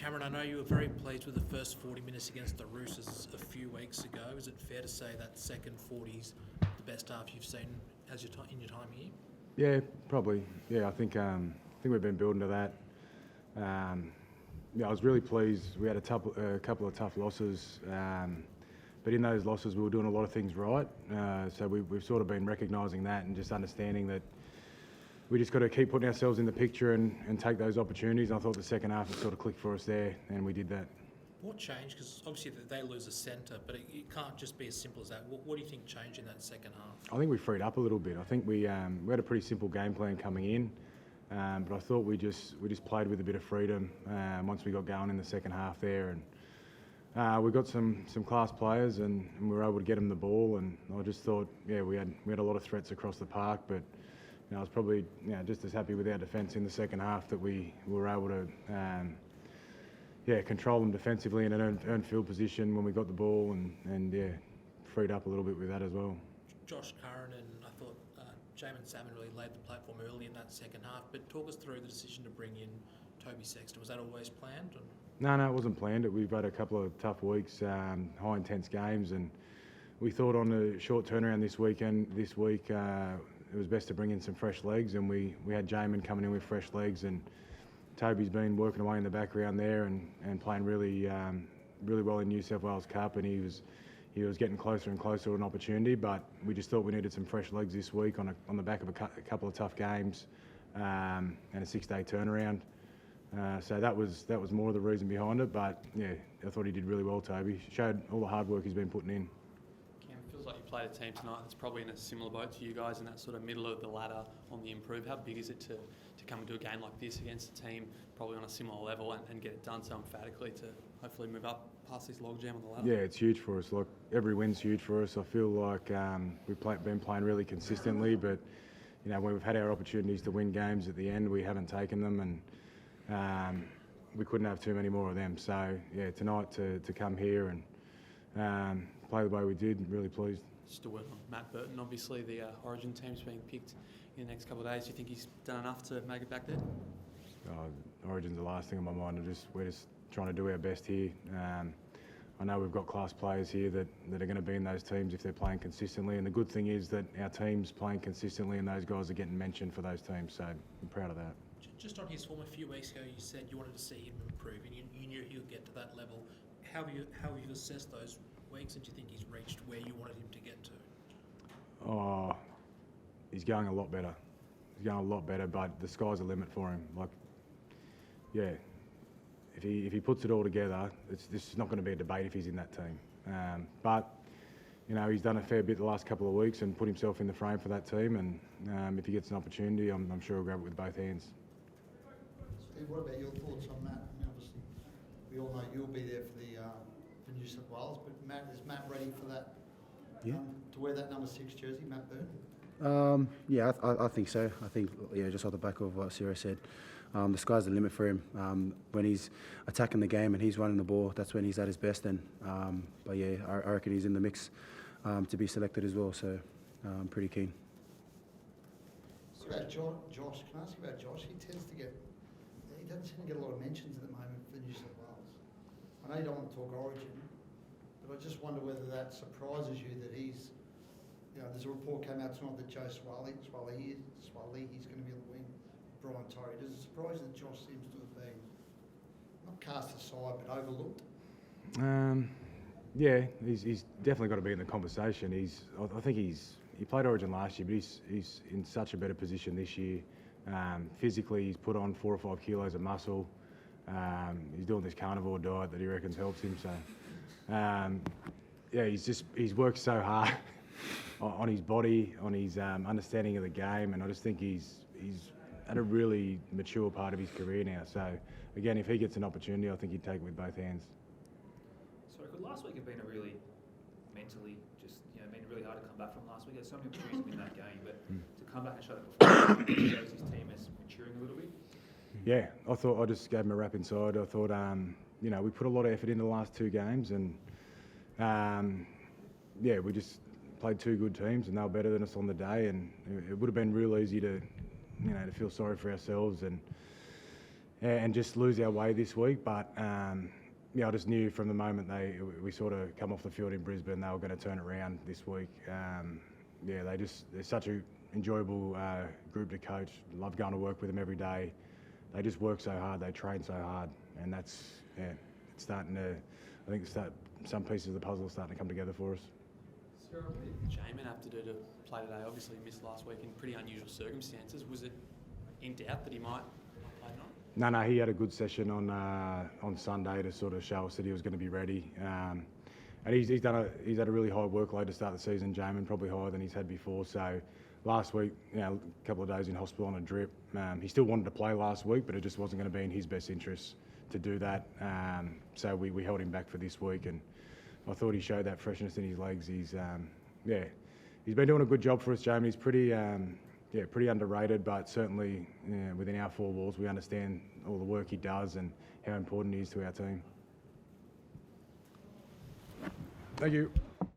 Cameron, I know you were very pleased with the first 40 minutes against the Roosters a few weeks ago. Is it fair to say that second 40's the best half you've seen in your time here? Yeah, probably. Yeah, I think we've been building to that. I was really pleased. We had a couple of tough losses, but in those losses we were doing a lot of things right. So we've sort of been recognising that and just understanding that we just got to keep putting ourselves in the picture and take those opportunities. And I thought the second half had sort of clicked for us there, and we did that. What changed? Because obviously they lose a centre, but it can't just be as simple as that. What do you think changed in that second half? I think we freed up a little bit. I think we had a pretty simple game plan coming in, but I thought we just played with a bit of freedom once we got going in the second half there, and we got some class players, and we were able to get them the ball. And I just thought, we had a lot of threats across the park, but I was probably just as happy with our defence in the second half that we were able to control them defensively and earn field position when we got the ball, and freed up a little bit with that as well. Josh Curran and I thought Jamal Salmon really laid the platform early in that second half, but talk us through the decision to bring in Toby Sexton. Was that always planned? No, it wasn't planned. We've had a couple of tough weeks, high intense games, and we thought on a short turnaround this week it was best to bring in some fresh legs, and we had Jamin coming in with fresh legs, and Toby's been working away in the background there and playing really well in New South Wales Cup, and he was getting closer and closer to an opportunity, but we just thought we needed some fresh legs this week on the back of a couple of tough games and a 6-day turnaround. So that was more of the reason behind it, but I thought he did really well, Toby. Showed all the hard work he's been putting in. It feels like you played a team tonight that's probably in a similar boat to you guys in that sort of middle of the ladder on the improve. How big is it to come into a game like this against a team probably on a similar level and get it done so emphatically to hopefully move up past this logjam on the ladder? Yeah, it's huge for us. Like, every win's huge for us. I feel like we've been playing really consistently, but when we've had our opportunities to win games at the end, we haven't taken them, and we couldn't have too many more of them. So tonight to come here and play the way we did, really pleased. Still working on Matt Burton, obviously the Origin team's being picked in the next couple of days. Do you think he's done enough to make it back there? Origin's the last thing on my mind. We're just trying to do our best here. I know we've got class players here that are going to be in those teams if they're playing consistently, and the good thing is that our team's playing consistently and those guys are getting mentioned for those teams, so I'm proud of that. Just on his form a few weeks ago, you said you wanted to see him improve, and you knew he would get to that level. How have you assessed those weeks, and do you think he's reached where you wanted him to get to? He's going a lot better. But the sky's the limit for him. If he puts it all together, this is not going to be a debate if he's in that team. But he's done a fair bit the last couple of weeks and put himself in the frame for that team. And if he gets an opportunity, I'm sure he'll grab it with both hands. Steve, what about your thoughts on Matt? I mean, obviously, we all know you'll be there for New South Wales, but is Matt ready for that? To wear that number 6 jersey, Matt Burton? I think so. I think just off the back of what Ciro said, the sky's the limit for him. When he's attacking the game and he's running the ball, that's when he's at his best. And I reckon he's in the mix to be selected as well. So I'm pretty keen. What about Josh? Can I ask you about Josh? He doesn't seem to get a lot of mentions at the moment for New South Wales. I know you don't want to talk Origin, but I just wonder whether that surprises you that he's. There's a report came out tonight that Joe Swaley, he's going to be on the wing. Brian Torrey. Does it surprise you that Josh seems to have been not cast aside but overlooked? He's definitely got to be in the conversation. I think he played Origin last year, but he's in such a better position this year. Physically, he's put on 4 or 5 kilos of muscle. He's doing this carnivore diet that he reckons helps him. So, he's worked so hard on his body, on his understanding of the game, and I just think he's at a really mature part of his career now. So, again, if he gets an opportunity, I think he'd take it with both hands. So, could last week have been a really mentally really hard to come back from last week? There's so many opportunities to win that game, but to come back and show that performance shows his team is maturing a little bit. Yeah, I just gave him a rap inside. I thought, we put a lot of effort into the last 2 games, and we just played 2 good teams, and they were better than us on the day. And it would have been real easy to feel sorry for ourselves and and just lose our way this week. But I just knew from the moment we sort of come off the field in Brisbane, they were going to turn it around this week. They're such an enjoyable group to coach. Love going to work with them every day. They just work so hard, they train so hard, and it's starting to. I think some pieces of the puzzle are starting to come together for us. Sarah, what did Jamin have to do to play today? Obviously, he missed last week in pretty unusual circumstances. Was it in doubt that he might play tonight? No, he had a good session on Sunday to sort of show us that he was going to be ready. And he's had a really high workload to start the season, Jamin, probably higher than he's had before. So last week, a couple of days in hospital on a drip. He still wanted to play last week, but it just wasn't going to be in his best interest to do that. So we held him back for this week, and I thought he showed that freshness in his legs. He's been doing a good job for us, Jamin. He's pretty underrated, but certainly within our four walls, we understand all the work he does and how important he is to our team. Thank you.